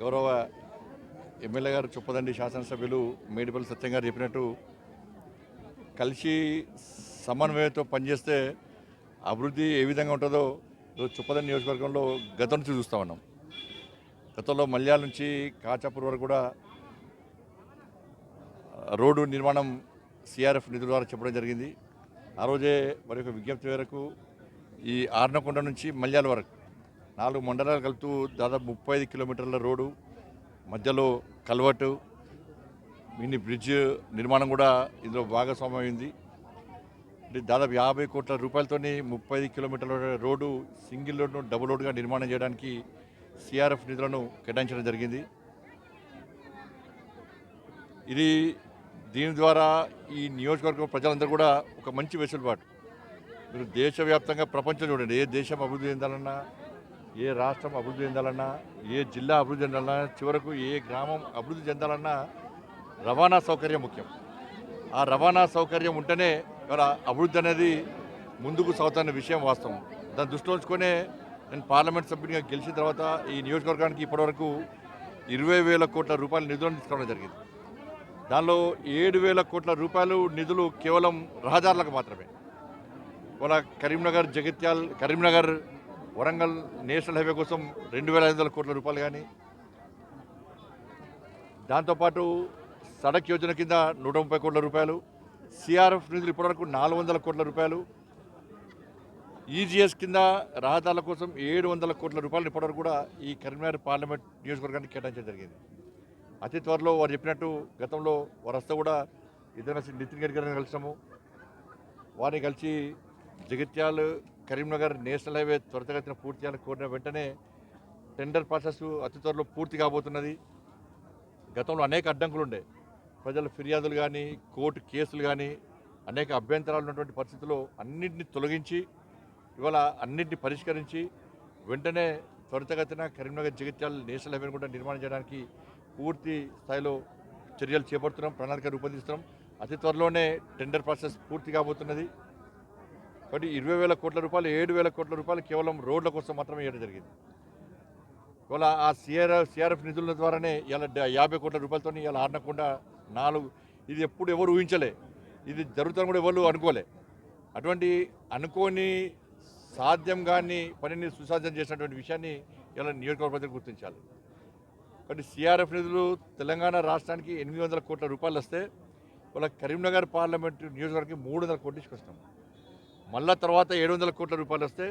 గౌరవ ఎమ్మెల్యే గారు చొప్పదండి శాసనసభ్యులు మేడిపల్లి సత్యం గారు చెప్పినట్టు కలిసి సమన్వయంతో పనిచేస్తే అభివృద్ధి ఏ విధంగా ఉంటుందో చొప్పదండి నియోజకవర్గంలో గతం నుంచి చూస్తూ ఉన్నాం. గతంలో మల్యాల నుంచి కాచాపూర్ వరకు కూడా రోడ్డు నిర్మాణం సిఆర్ఎఫ్ నిధుల ద్వారా చెప్పడం జరిగింది. ఆ రోజే మరి యొక్క విజ్ఞప్తి మేరకు ఈ ఆర్నకొండ నుంచి మల్యాల వరకు 4 మండలాలు కలుపుతూ దాదాపు 35 కిలోమీటర్ల రోడ్డు, మధ్యలో కల్వర్టు, మినీ బ్రిడ్జ్ నిర్మాణం కూడా ఇందులో భాగస్వామ్యం అయింది. దాదాపు 50 కోట్ల రూపాయలతో 35 కిలోమీటర్ల రోడ్డు సింగిల్ రోడ్ను డబుల్ రోడ్డుగా నిర్మాణం చేయడానికి సిఆర్ఎఫ్ నిధులను కేటాయించడం జరిగింది. దీని ద్వారా ఈ నియోజకవర్గ ప్రజలందరూ కూడా ఒక మంచి వెసులుబాటు. మీరు దేశవ్యాప్తంగా ప్రపంచం చూడండి, ఏ దేశం అభివృద్ధి చెందాలన్నా, ఏ రాష్ట్రం అభివృద్ధి చెందాలన్నా, ఏ జిల్లా అభివృద్ధి చెందాలన్నా, చివరకు ఏ గ్రామం అభివృద్ధి చెందాలన్నా రవాణా సౌకర్యం ముఖ్యం. ఆ రవాణా సౌకర్యం ఉంటేనే ఇవాళ అభివృద్ధి అనేది ముందుకు సాగుతున్న విషయం వాస్తవం. దాన్ని దృష్టిలో ఉంచుకొనే నేను పార్లమెంట్ సభ్యునిగా గెలిచిన తర్వాత ఈ నియోజకవర్గానికి ఇప్పటివరకు 20,000 కోట్ల రూపాయల నిధులను తీసుకోవడం జరిగింది. దానిలో 7,000 కోట్ల రూపాయలు నిధులు కేవలం రహదారులకు మాత్రమే. ఇవాళ కరీంనగర్, జగిత్యాల్, కరీంనగర్, వరంగల్ నేషనల్ హైవే కోసం 2,500 కోట్ల రూపాయలు కానీ, దాంతోపాటు సడక్ యోజన కింద 130 కోట్ల రూపాయలు, సిఆర్ఎఫ్ నిధులు ఇప్పటివరకు 400 కోట్ల రూపాయలు, ఈజీఎస్ కింద రహదారుల కోసం 700 కోట్ల రూపాయలు ఇప్పటివరకు కూడా ఈ కరీంనగర్ పార్లమెంట్ నియోజకవర్గానికి కేటాయించడం జరిగింది. అతి త్వరలో వారు చెప్పినట్టు గతంలో వారు వస్తే కూడా ఇద్దరు నితిన్ గడ్కరీ గారిని కలిసాము. వారిని కలిసి జగిత్యాల్, కరీంనగర్ నేషనల్ హైవే త్వరితగతిన పూర్తి చేయాలని కోరిన వెంటనే టెండర్ ప్రాసెస్ అతి త్వరలో పూర్తి కాబోతున్నది. గతంలో అనేక అడ్డంకులు ఉండే, ప్రజల ఫిర్యాదులు కానీ, కోర్టు కేసులు కానీ, అనేక అభ్యంతరాలు ఉన్నటువంటి పరిస్థితుల్లో అన్నింటినీ తొలగించి ఇవాళ అన్నింటినీ పరిష్కరించి వెంటనే త్వరితగతిన కరీంనగర్, జగిత్యాల్ నేషనల్ హైవేను కూడా నిర్మాణం చేయడానికి పూర్తి స్థాయిలో చర్యలు చేపడుతున్నాం, ప్రణాళిక రూపొందిస్తున్నాం. అతి త్వరలోనే టెండర్ ప్రాసెస్ పూర్తి కాబోతున్నది. కాబట్టి 20,000 కోట్ల రూపాయలు, 7,000 కోట్ల రూపాయలు కేవలం రోడ్ల కోసం మాత్రమే ఇవ్వడం జరిగింది. ఇవాళ ఆ సిఆర్ఎఫ్ నిధుల ద్వారానే ఇలా 50 కోట్ల రూపాయలతో ఇలా ఆడకుండా 4 ఇది ఎప్పుడు ఎవరు ఊహించలే, ఇది జరుగుతాను కూడా ఎవరు అనుకోలే. అటువంటి అనుకోని సాధ్యం కానీ పనిని సుసాధ్యం చేసినటువంటి విషయాన్ని ఇలా నియోజకవర్గ ప్రజలు గుర్తించాలి. కాబట్టి సిఆర్ఎఫ్ నిధులు తెలంగాణ రాష్ట్రానికి 800 కోట్ల రూపాయలు వస్తే వాళ్ళ కరీంనగర్ పార్లమెంటు నియోజకవర్గానికి 300 కోట్లు తీసుకొస్తాం. మళ్ళా తర్వాత 700 కోట్ల రూపాయలు వస్తే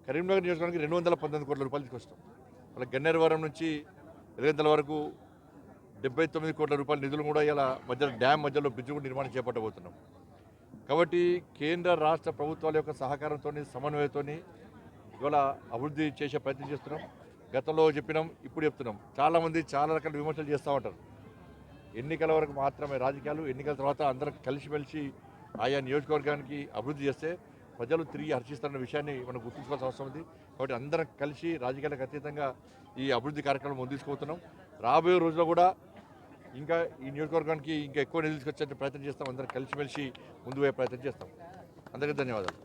కరీంనగర్ నియోజకవర్గానికి 219 కోట్ల రూపాయలు తీసుకొస్తాం. వాళ్ళ గన్నేరువరం నుంచి ఎలిగంతల వరకు 79 కోట్ల రూపాయల నిధులు కూడా ఇలా మధ్యలో డ్యామ్ మధ్యలో బ్రిడ్జ్ కూడా నిర్మాణం చేపట్టబోతున్నాం. కాబట్టి కేంద్ర రాష్ట్ర ప్రభుత్వాల యొక్క సహకారంతో, సమన్వయంతో ఇవాళ అభివృద్ధి చేసే ప్రయత్నం చేస్తున్నాం. గతంలో చెప్పినాం, ఇప్పుడు చెప్తున్నాం. చాలామంది చాలా రకాల విమర్శలు చేస్తూ ఉంటారు. ఎన్నికల వరకు మాత్రమే రాజకీయాలు, ఎన్నికల తర్వాత అందరం కలిసిమెలిసి ఆయా నియోజకవర్గానికి అభివృద్ధి చేస్తే ప్రజలు తిరిగి హర్షిస్తున్న విషయాన్ని మనం గుర్తుంచుకోవాల్సిన అవసరం ఉంది. కాబట్టి అందరం కలిసి రాజకీయాలకు అతీతంగా ఈ అభివృద్ధి కార్యక్రమం ముందు తీసుకుపోతున్నాం. రాబోయే రోజుల్లో కూడా ఇంకా ఈ నియోజకవర్గానికి ఇంకా ఎక్కువ నిధులు తీసుకొచ్చే ప్రయత్నం చేస్తాం. అందరం కలిసిమెలిసి ముందు పోయే ప్రయత్నం చేస్తాం. అందరికీ ధన్యవాదాలు.